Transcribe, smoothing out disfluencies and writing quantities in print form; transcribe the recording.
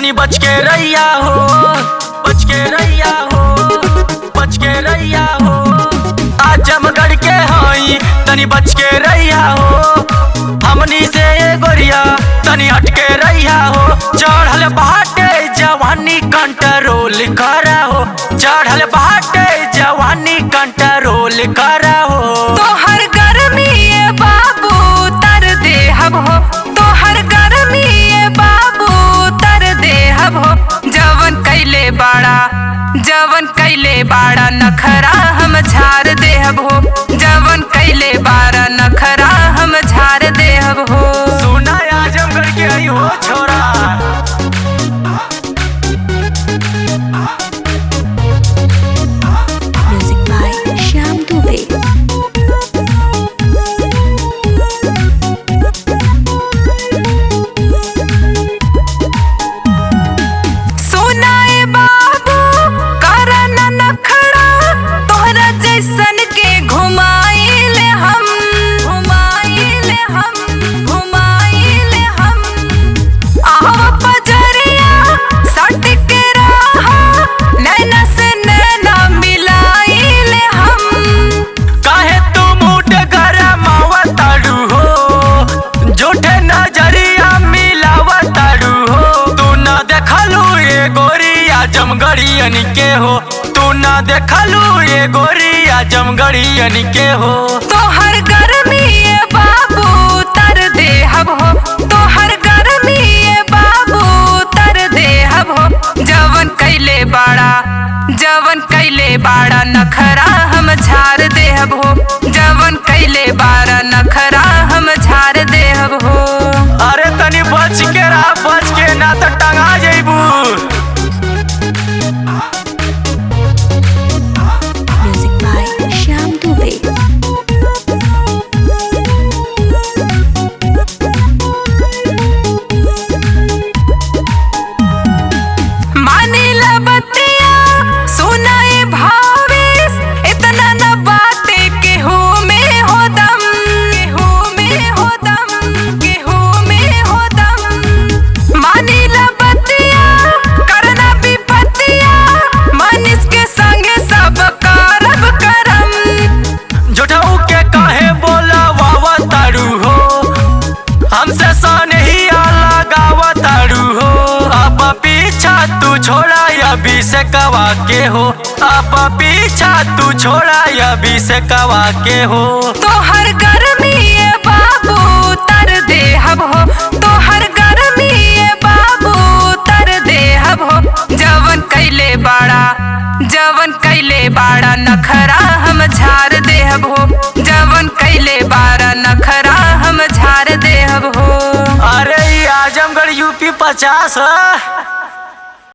तनी बच के रैया हो, बच के रैया हो, बच के रैया हो। आजमगढ़ के हई तनी बच के रैया हो, हमनी से ये गोरिया तनी हट के रैया हो। चढ़ल बाटे जवानी कंट्रोल करा हो, चढ़ल बाटे जवानी कंट्रोल करा हो। तोहर गर्मी ये बाबू तर देहब हो, तोहर गर्मी ये बाबू तर देहब हो। जवन कैले बाड़ा, जवन कैले बाड़ा नखरा हम झाड़ देहब हो, जवन कैले बाड़ा नखरा हम झाड़ देहब हो। सुना आजमगढ़ के आई हो छोरा। Music by Shyam Dubey. सुनाए बाबू करन नखरा, तोहरा जैसन के घुमाइले हम, घुमाइले हम, घुमाइले हम। आवा पजरिया सट के रहा, नैना से नैना मिलाइले हम। काहे तू मूड गरमावा ताड़ू हो, झूठे नजरिया मिलावा ताड़ू हो। तू ना देखलू ये गोरी आजमगढ़ियन के हो, तू ना देखलू ये गोरी आजमगढ़ियन के हो। तोहर गर्मी ये बाबू तर देहब हो, तोहर गर्मी ये बाबू तर देहब हो। जवन कैले बाड़ा, जवन कैले बाड़ा नखरा हम झाड़ देहब हो, जवन कैले बाड़ा नखरा हम झाड़ देहब हो। अरे तनी बच के रहा, बच के ना तो टंगा जइबू। Music by Shyam Dubey. मानिला बतिया सुनाए भावेश, इतना न बाते केहू में हो दम, केहू में हो दम, केहू में हो दम। मानिला बतिया करना विपतिया, मनीष के संगे सब करब करम। झूठाऊ के काहे बोला वावा ताड़ू हो, हमसे सनहिया लगावा ताड़ू हो। अब पीछा तू छोड़ा अभी से कवा के हो, अब पीछा तू छोड़ा अभी से कवा के हो। तोहर गर्मी ये बाबू तर देहब हो, तोहर गर्मी ये बाबू तर देहब हो। जवन कैले बाड़ा, जवन कैले बाड़ा नखरा हम झाड़ देहब हो, जवन कैले बाड़ा नखरा हम झाड़ देहब हो। अरे आजमगढ़ यूपी 50।